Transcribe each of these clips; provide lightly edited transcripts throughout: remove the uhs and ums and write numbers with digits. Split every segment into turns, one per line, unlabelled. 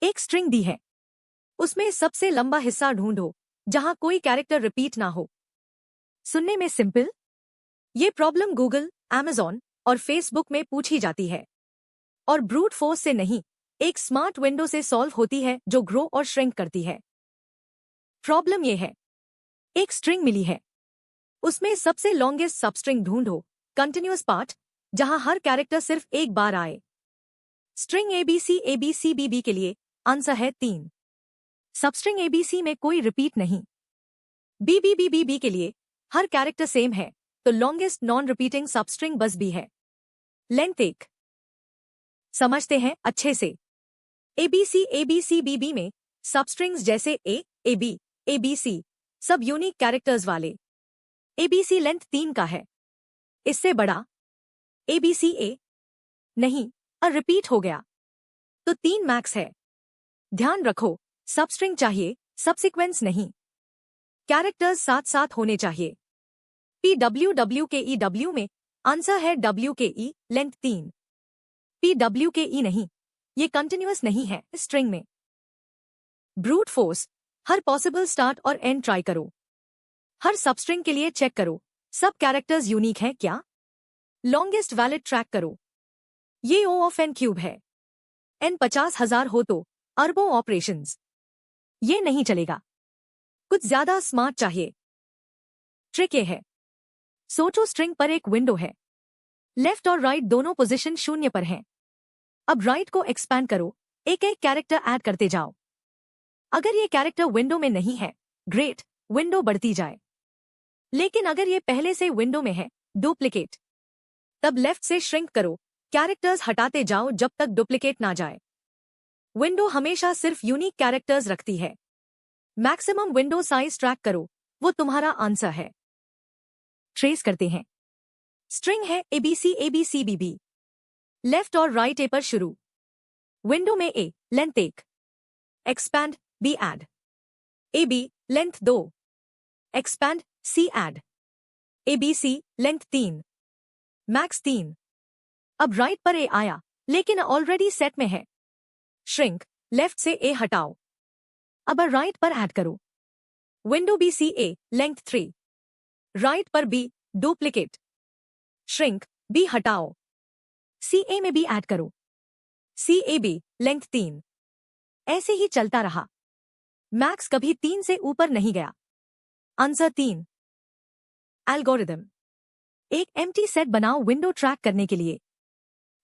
एक स्ट्रिंग दी है, उसमें सबसे लंबा हिस्सा ढूंढो जहां कोई कैरेक्टर रिपीट ना हो। सुनने में सिंपल, ये प्रॉब्लम गूगल, Amazon और फेसबुक में पूछी जाती है और ब्रूट फोर्स से नहीं, एक स्मार्ट विंडो से सॉल्व होती है जो ग्रो और श्रिंक करती है। प्रॉब्लम ये है, एक स्ट्रिंग मिली है, उसमें सबसे लॉन्गेस्ट सबस्ट्रिंग ढूंढो, कंटिन्यूअस पार्ट, जहां हर कैरेक्टर सिर्फ एक बार आए। स्ट्रिंग ABCBB के लिए आंसर है 3। सबस्ट्रिंग ABC में कोई रिपीट नहीं। BBBBB के लिए हर कैरेक्टर सेम है, तो लॉन्गेस्ट नॉन रिपीटिंग सबस्ट्रिंग बस B है। लेंथ 1। समझते हैं अच्छे से। ABCBB में सबस्ट्रिंग्स जैसे A, AB, ABC सब यूनिक कैरेक्टर्स वाले। ABC लेंथ 3 का है, इससे बड़ा ABCA नहीं, रिपीट हो गया तो 3 मैक्स है। ध्यान रखो, सबस्ट्रिंग चाहिए, सबसीक्वेंस नहीं। कैरेक्टर्स साथ साथ होने चाहिए। PWWKEW में आंसर है WKE लेंथ 3। PWKE नहीं, ये कंटिन्यूअस नहीं है स्ट्रिंग में। ब्रूट फोर्स, हर पॉसिबल स्टार्ट और एंड ट्राई करो। हर सबस्ट्रिंग के लिए चेक करो, सब कैरेक्टर्स यूनिक हैं क्या। लॉन्गेस्ट वैलिड ट्रैक करो। ये O ऑफ N क्यूब है, N 50,000 हो तो अरबों ऑपरेशंस। ये नहीं चलेगा, कुछ ज्यादा स्मार्ट चाहिए। ट्रिक ये है, सोचो स्ट्रिंग पर एक विंडो है, लेफ्ट और राइट दोनों पोजीशन 0 पर हैं। अब राइट को एक्सपैंड करो, एक एक कैरेक्टर ऐड करते जाओ। अगर ये कैरेक्टर विंडो में नहीं है, ग्रेट, विंडो बढ़ती जाए। लेकिन अगर ये पहले से विंडो में है, डुप्लीकेट, तब लेफ्ट से श्रिंक करो, कैरेक्टर्स हटाते जाओ जब तक डुप्लीकेट ना जाए। विंडो हमेशा सिर्फ यूनिक कैरेक्टर्स रखती है। मैक्सिमम विंडो साइज ट्रैक करो, वो तुम्हारा आंसर है। ट्रेस करते हैं। स्ट्रिंग है ABCBB। लेफ्ट और राइट A पर शुरू। विंडो में A length 1, expand B add. AB length 2, expand C add. ABC length 3, max 3। अब राइट पर A आया, लेकिन ऑलरेडी सेट में है। श्रिंक, लेफ्ट से A हटाओ। अब राइट पर ऐड करो। विंडो BCA लेंथ 3, राइट पर B डुप्लीकेट। श्रिंक, B हटाओ। CA में B ऐड करो। CAB length 3। ऐसे ही चलता रहा, मैक्स कभी 3 से ऊपर नहीं गया। आंसर 3। एल्गोरिदम, एक एम्प्टी सेट बनाओ विंडो ट्रैक करने के लिए।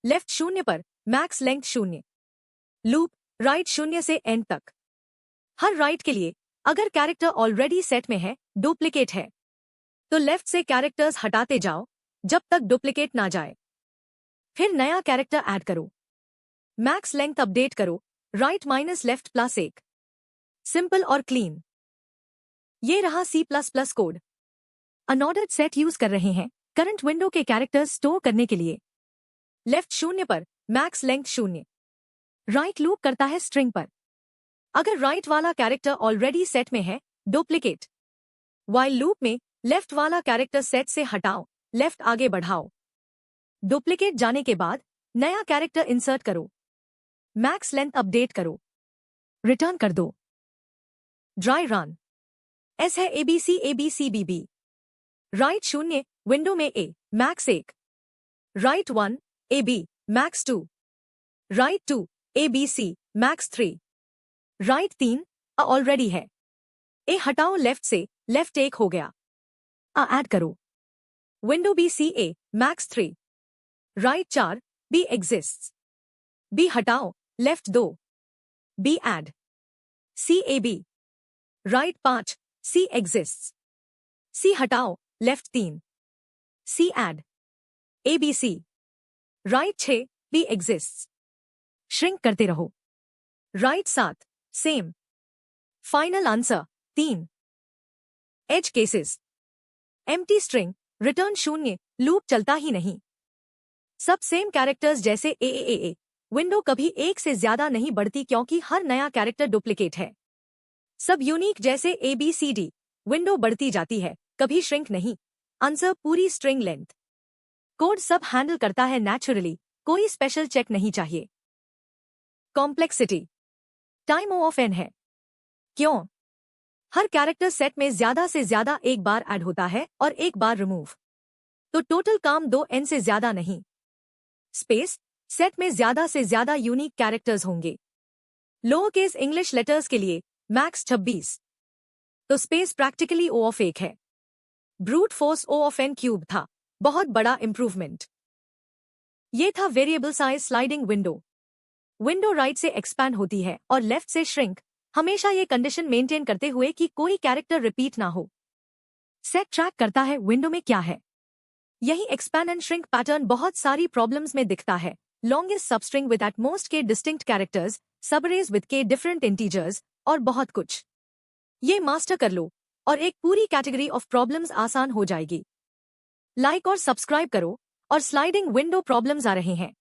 लेफ्ट 0 पर, मैक्स लेंथ 0। लूप, राइट 0 से एंड तक। हर राइट के लिए, अगर कैरेक्टर ऑलरेडी सेट में है, डुप्लीकेट है, तो लेफ्ट से कैरेक्टर्स हटाते जाओ जब तक डुप्लीकेट ना जाए। फिर नया कैरेक्टर ऐड करो। मैक्स लेंथ अपडेट करो, right minus left plus 1। Simple और क्लीन। ये रहा C++ code. Unordered set use कर रहे हैं करंट विंडो के कैरेक्टर्स स्टोर करने के लिए। लेफ्ट 0 पर, मैक्स लेंथ 0। राइट लूप करता है स्ट्रिंग पर। अगर राइट वाला कैरेक्टर ऑलरेडी सेट में है, डुप्लीकेट। व्हाइल लूप में लेफ्ट वाला कैरेक्टर सेट से हटाओ, लेफ्ट आगे बढ़ाओ। डुप्लीकेट जाने के बाद नया कैरेक्टर इंसर्ट करो। मैक्स लेंथ अपडेट करो, रिटर्न कर दो। Dry run. S है ABCBB। राइट 0, विंडो में A, max 1। Right 1, AB, max 2। Right 2, ABC, max 3। Right 3, already है। A हटाओ लेफ्ट से, लेफ्ट 1 हो गया। ऐड करो। Window BCA, max 3। Right 4, B exists. B हटाओ, left 2। B add. CAB। Right 5, C exists. C हटाओ, left 3। C add. ABC। Right 6, B exists. Shrink करते रहो। Right 7, same. Final answer 3। Edge cases. Empty string, return 0, loop चलता ही नहीं। सब same characters जैसे AAA। Window कभी 1 से ज्यादा नहीं बढ़ती क्योंकि हर नया कैरेक्टर डुप्लीकेट है। सब यूनिक जैसे ABCD। विंडो बढ़ती जाती है, कभी श्रिंक नहीं। आंसर पूरी स्ट्रिंग लेंथ। कोड सब हैंडल करता है नेचुरली, कोई स्पेशल चेक नहीं चाहिए। Complexity. Time O of N है। क्यों? हर कैरेक्टर सेट में ज्यादा से ज्यादा एक बार ऐड होता है और एक बार रिमूव, तो टोटल काम 2n से ज्यादा नहीं। स्पेस, सेट में ज्यादा से ज्यादा यूनिक कैरेक्टर्स होंगे। लोअर केस इंग्लिश लेटर्स के लिए मैक्स 26, तो स्पेस प्रैक्टिकली ओ ऑफ 1 है। Brute force O of n cube था, बहुत बड़ा इंप्रूवमेंट। ये था variable size sliding window. Window right से एक्सपैंड होती है और लेफ्ट से श्रिंक, हमेशा ये कंडीशन मेंटेन करते हुए कि कोई कैरेक्टर रिपीट ना हो। सेट ट्रैक करता है विंडो में क्या है। यही एक्सपैंड एंड श्रिंक पैटर्न बहुत सारी प्रॉब्लम्स में दिखता है। Longest substring with at most के डिस्टिंक्ट कैरेक्टर्स, सबरेज विद के डिफरेंट इंटीजर्स और बहुत कुछ। ये मास्टर कर लो और एक पूरी कैटेगरी ऑफ प्रॉब्लम्स आसान हो जाएगी। लाइक और सब्सक्राइब करो, और स्लाइडिंग विंडो प्रॉब्लम्स आ रहे हैं।